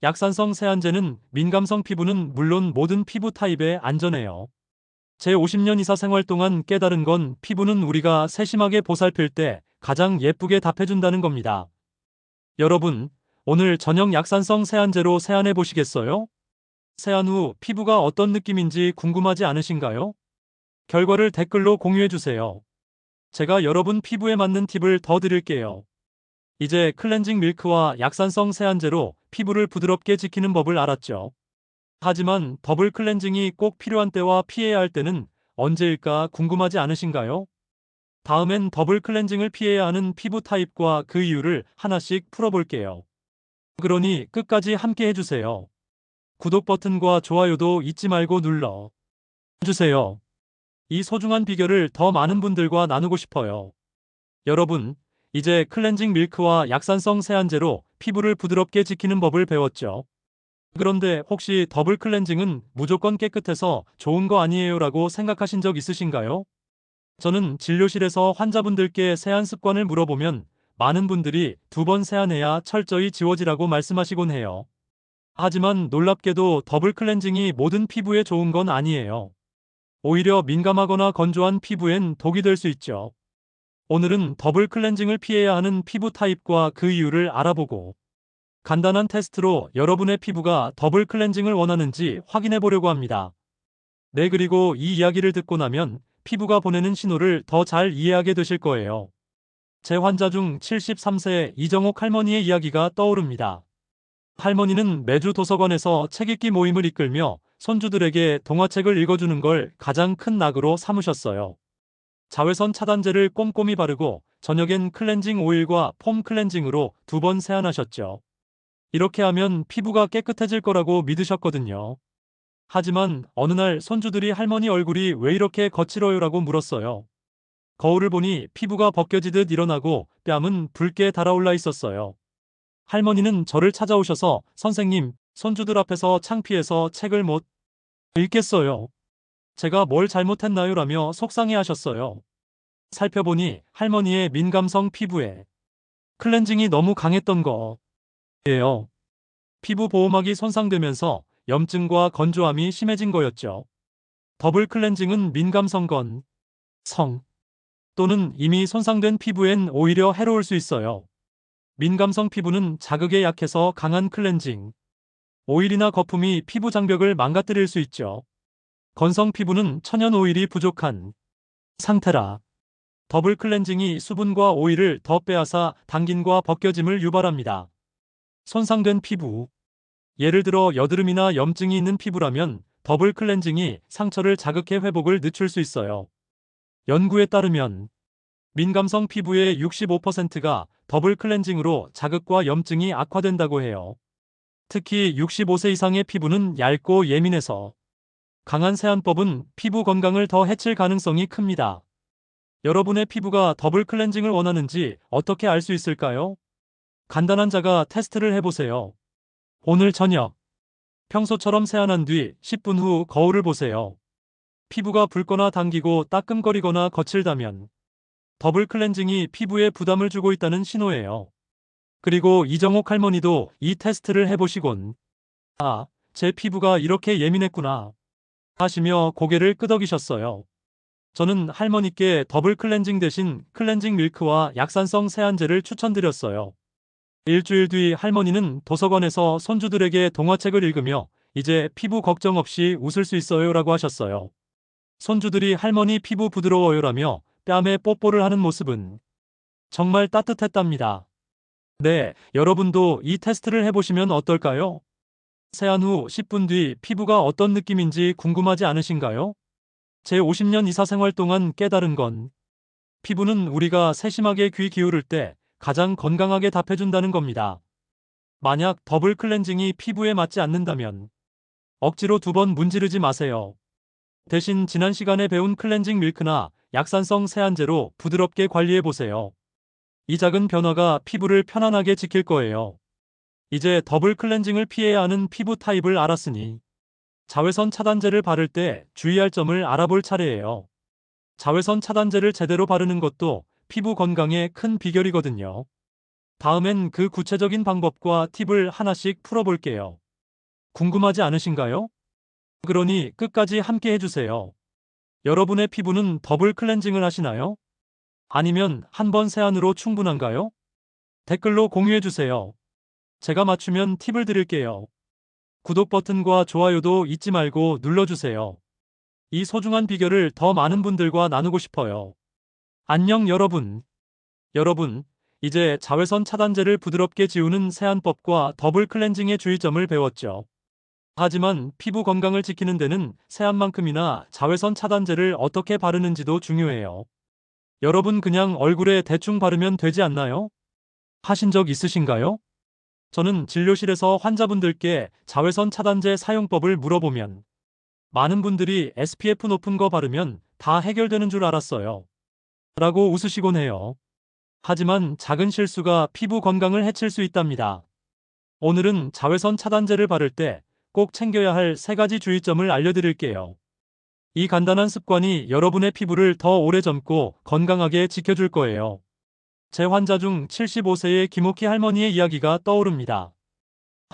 약산성 세안제는 민감성 피부는 물론 모든 피부 타입에 안전해요. 제 50년 이사 생활 동안 깨달은 건 피부는 우리가 세심하게 보살필 때 가장 예쁘게 답해준다는 겁니다. 여러분, 오늘 저녁 약산성 세안제로 세안해 보시겠어요? 세안 후 피부가 어떤 느낌인지 궁금하지 않으신가요? 결과를 댓글로 공유해 주세요. 제가 여러분 피부에 맞는 팁을 더 드릴게요. 이제 클렌징 밀크와 약산성 세안제로 피부를 부드럽게 지키는 법을 알았죠. 하지만 더블 클렌징이 꼭 필요한 때와 피해야 할 때는 언제일까 궁금하지 않으신가요? 다음엔 더블 클렌징을 피해야 하는 피부 타입과 그 이유를 하나씩 풀어볼게요. 그러니 끝까지 함께 해주세요. 구독 버튼과 좋아요도 잊지 말고 눌러 주세요. 이 소중한 비결을 더 많은 분들과 나누고 싶어요. 여러분, 이제 클렌징 밀크와 약산성 세안제로 피부를 부드럽게 지키는 법을 배웠죠. 그런데 혹시 더블 클렌징은 무조건 깨끗해서 좋은 거 아니에요 라고 생각하신 적 있으신가요? 저는 진료실에서 환자분들께 세안 습관을 물어보면 많은 분들이 2번 세안해야 철저히 지워지라고 말씀하시곤 해요. 하지만 놀랍게도 더블 클렌징이 모든 피부에 좋은 건 아니에요. 오히려 민감하거나 건조한 피부엔 독이 될 수 있죠. 오늘은 더블 클렌징을 피해야 하는 피부 타입과 그 이유를 알아보고 간단한 테스트로 여러분의 피부가 더블 클렌징을 원하는지 확인해 보려고 합니다. 네, 그리고 이 이야기를 듣고 나면 피부가 보내는 신호를 더 잘 이해하게 되실 거예요. 제 환자 중 73세 이정옥 할머니의 이야기가 떠오릅니다. 할머니는 매주 도서관에서 책 읽기 모임을 이끌며 손주들에게 동화책을 읽어주는 걸 가장 큰 낙으로 삼으셨어요. 자외선 차단제를 꼼꼼히 바르고 저녁엔 클렌징 오일과 폼 클렌징으로 2번 세안하셨죠. 이렇게 하면 피부가 깨끗해질 거라고 믿으셨거든요. 하지만 어느 날 손주들이 할머니 얼굴이 왜 이렇게 거칠어요라고 물었어요. 거울을 보니 피부가 벗겨지듯 일어나고 뺨은 붉게 달아올라 있었어요. 할머니는 저를 찾아오셔서 선생님, 손주들 앞에서 창피해서 책을 못 읽겠어요. 제가 뭘 잘못했나요? 라며 속상해 하셨어요. 살펴보니 할머니의 민감성 피부에 클렌징이 너무 강했던 거예요. 피부 보호막이 손상되면서 염증과 건조함이 심해진 거였죠. 더블 클렌징은 민감성 성 또는 이미 손상된 피부엔 오히려 해로울 수 있어요. 민감성 피부는 자극에 약해서 강한 클렌징, 오일이나 거품이 피부 장벽을 망가뜨릴 수 있죠. 건성 피부는 천연 오일이 부족한 상태라 더블 클렌징이 수분과 오일을 더 빼앗아 당긴과 벗겨짐을 유발합니다. 손상된 피부, 예를 들어 여드름이나 염증이 있는 피부라면 더블 클렌징이 상처를 자극해 회복을 늦출 수 있어요. 연구에 따르면 민감성 피부의 65%가 더블 클렌징으로 자극과 염증이 악화된다고 해요. 특히 65세 이상의 피부는 얇고 예민해서 강한 세안법은 피부 건강을 더 해칠 가능성이 큽니다. 여러분의 피부가 더블 클렌징을 원하는지 어떻게 알 수 있을까요? 간단한 자가 테스트를 해보세요. 오늘 저녁, 평소처럼 세안한 뒤 10분 후 거울을 보세요. 피부가 붉거나 당기고 따끔거리거나 거칠다면 더블 클렌징이 피부에 부담을 주고 있다는 신호예요. 그리고 이정옥 할머니도 이 테스트를 해보시곤 아, 제 피부가 이렇게 예민했구나 하시며 고개를 끄덕이셨어요. 저는 할머니께 더블 클렌징 대신 클렌징 밀크와 약산성 세안제를 추천드렸어요. 일주일 뒤 할머니는 도서관에서 손주들에게 동화책을 읽으며 이제 피부 걱정 없이 웃을 수 있어요 라고 하셨어요. 손주들이 할머니 피부 부드러워요라며 뺨에 뽀뽀를 하는 모습은 정말 따뜻했답니다. 네, 여러분도 이 테스트를 해보시면 어떨까요? 세안 후 10분 뒤 피부가 어떤 느낌인지 궁금하지 않으신가요? 제 50년 이사 생활 동안 깨달은 건 피부는 우리가 세심하게 귀 기울일 때 가장 건강하게 답해준다는 겁니다. 만약 더블 클렌징이 피부에 맞지 않는다면 억지로 2번 문지르지 마세요. 대신 지난 시간에 배운 클렌징 밀크나 약산성 세안제로 부드럽게 관리해보세요. 이 작은 변화가 피부를 편안하게 지킬 거예요. 이제 더블 클렌징을 피해야 하는 피부 타입을 알았으니 자외선 차단제를 바를 때 주의할 점을 알아볼 차례예요. 자외선 차단제를 제대로 바르는 것도 피부 건강의 큰 비결이거든요. 다음엔 그 구체적인 방법과 팁을 하나씩 풀어볼게요. 궁금하지 않으신가요? 그러니 끝까지 함께 해주세요. 여러분의 피부는 더블 클렌징을 하시나요? 아니면 한 번 세안으로 충분한가요? 댓글로 공유해주세요. 제가 맞추면 팁을 드릴게요. 구독 버튼과 좋아요도 잊지 말고 눌러주세요. 이 소중한 비결을 더 많은 분들과 나누고 싶어요. 안녕 여러분. 여러분, 이제 자외선 차단제를 부드럽게 지우는 세안법과 더블 클렌징의 주의점을 배웠죠. 하지만 피부 건강을 지키는 데는 세안만큼이나 자외선 차단제를 어떻게 바르는지도 중요해요. 여러분 그냥 얼굴에 대충 바르면 되지 않나요? 하신 적 있으신가요? 저는 진료실에서 환자분들께 자외선 차단제 사용법을 물어보면 많은 분들이 SPF 높은 거 바르면 다 해결되는 줄 알았어요. 라고 웃으시곤 해요. 하지만 작은 실수가 피부 건강을 해칠 수 있답니다. 오늘은 자외선 차단제를 바를 때 꼭 챙겨야 할 3가지 주의점을 알려드릴게요. 이 간단한 습관이 여러분의 피부를 더 오래 젊고 건강하게 지켜줄 거예요. 제 환자 중 75세의 김옥희 할머니의 이야기가 떠오릅니다.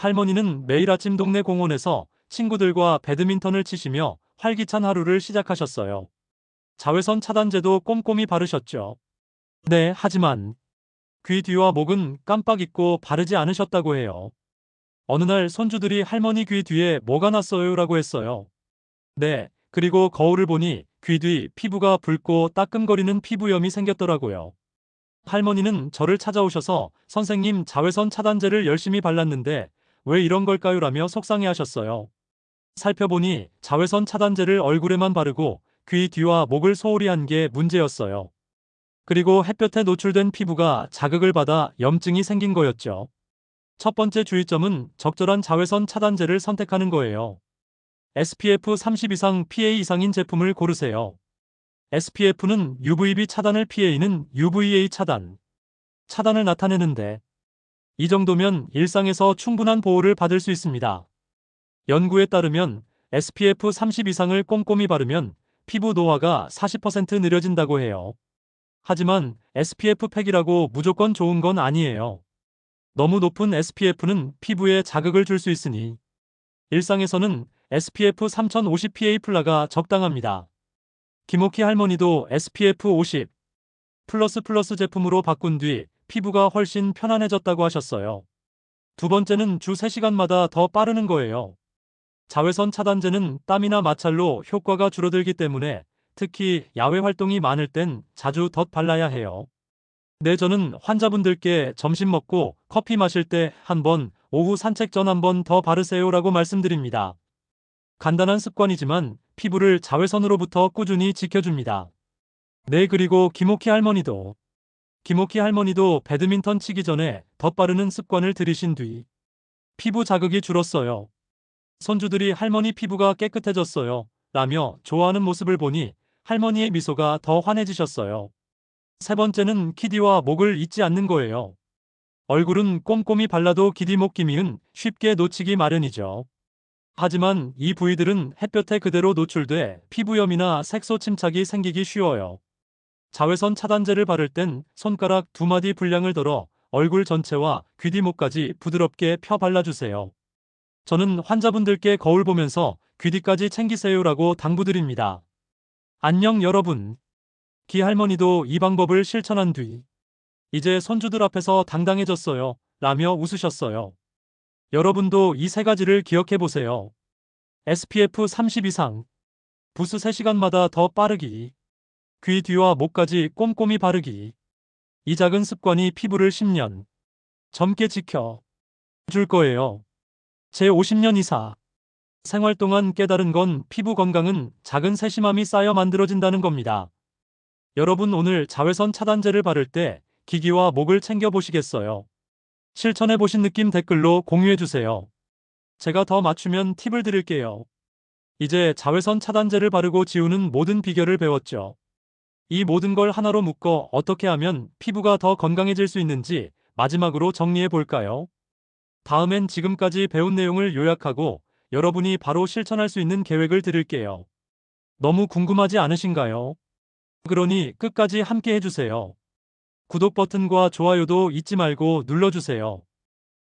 할머니는 매일 아침 동네 공원에서 친구들과 배드민턴을 치시며 활기찬 하루를 시작하셨어요. 자외선 차단제도 꼼꼼히 바르셨죠. 네, 하지만 귀 뒤와 목은 깜빡 잊고 바르지 않으셨다고 해요. 어느 날 손주들이 할머니 귀 뒤에 뭐가 났어요라고 했어요. 네, 그리고 거울을 보니 귀 뒤 피부가 붉고 따끔거리는 피부염이 생겼더라고요. 할머니는 저를 찾아오셔서 선생님 자외선 차단제를 열심히 발랐는데 왜 이런 걸까요라며 속상해 하셨어요. 살펴보니 자외선 차단제를 얼굴에만 바르고 귀 뒤와 목을 소홀히 한 게 문제였어요. 그리고 햇볕에 노출된 피부가 자극을 받아 염증이 생긴 거였죠. 첫 번째 주의점은 적절한 자외선 차단제를 선택하는 거예요. SPF 30 이상 PA 이상인 제품을 고르세요. SPF는 UVB 차단을 PA는 UVA 차단을 나타내는데 이 정도면 일상에서 충분한 보호를 받을 수 있습니다. 연구에 따르면 SPF 30 이상을 꼼꼼히 바르면 피부 노화가 40% 느려진다고 해요. 하지만 SPF 팩이라고 무조건 좋은 건 아니에요. 너무 높은 SPF는 피부에 자극을 줄 수 있으니 일상에서는 SPF 3050 PA 플라가 적당합니다. 김옥희 할머니도 SPF 50 플러스 제품으로 바꾼 뒤 피부가 훨씬 편안해졌다고 하셨어요. 두 번째는 주 3시간마다 더 빠르는 거예요. 자외선 차단제는 땀이나 마찰로 효과가 줄어들기 때문에 특히 야외 활동이 많을 땐 자주 덧 발라야 해요. 네, 저는 환자분들께 점심 먹고 커피 마실 때 한 번, 오후 산책 전 한 번 더 바르세요라고 말씀드립니다. 간단한 습관이지만 피부를 자외선으로부터 꾸준히 지켜줍니다. 네, 그리고 김옥희 할머니도 배드민턴 치기 전에 덧 바르는 습관을 들이신 뒤 피부 자극이 줄었어요. 손주들이 할머니 피부가 깨끗해졌어요 라며 좋아하는 모습을 보니 할머니의 미소가 더 환해지셨어요. 세 번째는 키디와 목을 잊지 않는 거예요. 얼굴은 꼼꼼히 발라도 기디목 기미은 쉽게 놓치기 마련이죠. 하지만 이 부위들은 햇볕에 그대로 노출돼 피부염이나 색소 침착이 생기기 쉬워요. 자외선 차단제를 바를 땐 손가락 2마디 분량을 덜어 얼굴 전체와 귀뒤목까지 부드럽게 펴 발라주세요. 저는 환자분들께 거울 보면서 귀뒤까지 챙기세요라고 당부드립니다. 안녕 여러분. 기 할머니도 이 방법을 실천한 뒤 이제 손주들 앞에서 당당해졌어요 라며 웃으셨어요. 여러분도 이 세 가지를 기억해 보세요. SPF 30 이상 부스 3시간마다 더 빠르기, 귀 뒤와 목까지 꼼꼼히 바르기. 이 작은 습관이 피부를 10년 젊게 지켜줄 거예요. 제 50년 이사 생활 동안 깨달은 건 피부 건강은 작은 세심함이 쌓여 만들어진다는 겁니다. 여러분 오늘 자외선 차단제를 바를 때 기기와 목을 챙겨보시겠어요? 실천해보신 느낌 댓글로 공유해주세요. 제가 더 맞추면 팁을 드릴게요. 이제 자외선 차단제를 바르고 지우는 모든 비결을 배웠죠. 이 모든 걸 하나로 묶어 어떻게 하면 피부가 더 건강해질 수 있는지 마지막으로 정리해 볼까요? 다음엔 지금까지 배운 내용을 요약하고 여러분이 바로 실천할 수 있는 계획을 드릴게요. 너무 궁금하지 않으신가요? 그러니 끝까지 함께 해주세요. 구독 버튼과 좋아요도 잊지 말고 눌러주세요.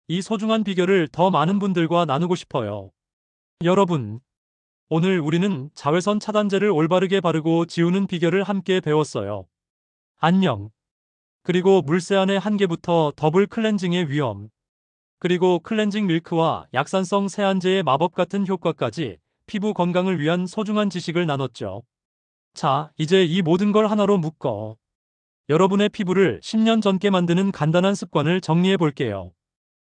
이 소중한 비결을 더 많은 분들과 나누고 싶어요. 여러분, 오늘 우리는 자외선 차단제를 올바르게 바르고 지우는 비결을 함께 배웠어요. 안녕. 그리고 물세안의 한계부터 더블 클렌징의 위험, 그리고 클렌징 밀크와 약산성 세안제의 마법 같은 효과까지 피부 건강을 위한 소중한 지식을 나눴죠. 자, 이제 이 모든 걸 하나로 묶어 여러분의 피부를 10년 젊게 만드는 간단한 습관을 정리해 볼게요.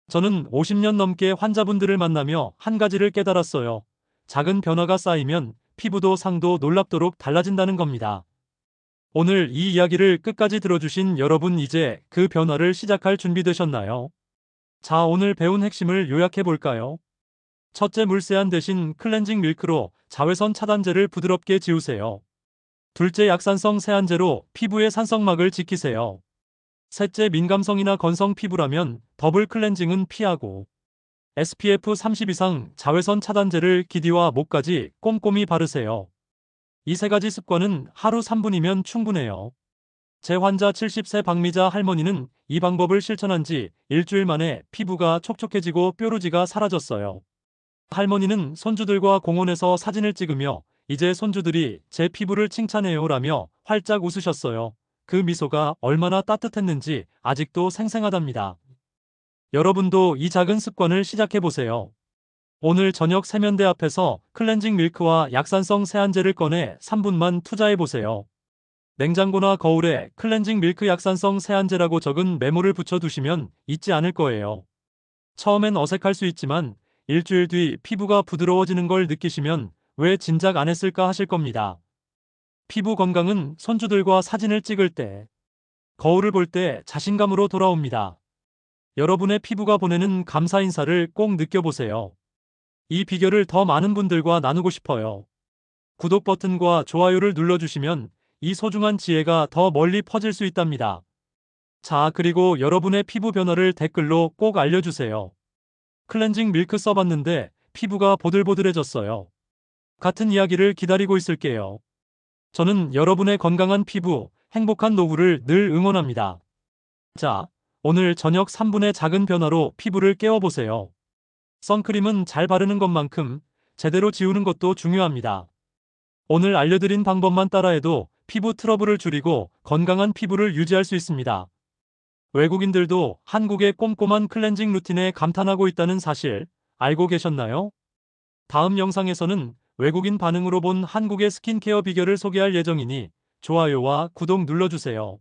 저는 50년 넘게 환자분들을 만나며 한 가지를 깨달았어요. 작은 변화가 쌓이면 피부도 상도 놀랍도록 달라진다는 겁니다. 오늘 이 이야기를 끝까지 들어주신 여러분 이제 그 변화를 시작할 준비 되셨나요? 자, 오늘 배운 핵심을 요약해 볼까요? 첫째, 물세안 대신 클렌징 밀크로 자외선 차단제를 부드럽게 지우세요. 둘째, 약산성 세안제로 피부의 산성막을 지키세요. 셋째, 민감성이나 건성 피부라면 더블 클렌징은 피하고 SPF 30 이상 자외선 차단제를 기디와 목까지 꼼꼼히 바르세요. 이 세 가지 습관은 하루 3분이면 충분해요. 제 환자 70세 박미자 할머니는 이 방법을 실천한 지 일주일 만에 피부가 촉촉해지고 뾰루지가 사라졌어요. 할머니는 손주들과 공원에서 사진을 찍으며 이제 손주들이 제 피부를 칭찬해요라며 활짝 웃으셨어요. 그 미소가 얼마나 따뜻했는지 아직도 생생하답니다. 여러분도 이 작은 습관을 시작해보세요. 오늘 저녁 세면대 앞에서 클렌징 밀크와 약산성 세안제를 꺼내 3분만 투자해보세요. 냉장고나 거울에 클렌징 밀크 약산성 세안제라고 적은 메모를 붙여두시면 잊지 않을 거예요. 처음엔 어색할 수 있지만 일주일 뒤 피부가 부드러워지는 걸 느끼시면 왜 진작 안 했을까 하실 겁니다. 피부 건강은 손주들과 사진을 찍을 때, 거울을 볼 때 자신감으로 돌아옵니다. 여러분의 피부가 보내는 감사 인사를 꼭 느껴보세요. 이 비결을 더 많은 분들과 나누고 싶어요. 구독 버튼과 좋아요를 눌러주시면 이 소중한 지혜가 더 멀리 퍼질 수 있답니다. 자, 그리고 여러분의 피부 변화를 댓글로 꼭 알려주세요. 클렌징 밀크 써봤는데 피부가 보들보들해졌어요. 같은 이야기를 기다리고 있을게요. 저는 여러분의 건강한 피부, 행복한 노후를 늘 응원합니다. 자, 오늘 저녁 3분의 작은 변화로 피부를 깨워보세요. 선크림은 잘 바르는 것만큼 제대로 지우는 것도 중요합니다. 오늘 알려드린 방법만 따라해도 피부 트러블을 줄이고 건강한 피부를 유지할 수 있습니다. 외국인들도 한국의 꼼꼼한 클렌징 루틴에 감탄하고 있다는 사실 알고 계셨나요? 다음 영상에서는 외국인 반응으로 본 한국의 스킨케어 비결을 소개할 예정이니 좋아요와 구독 눌러주세요.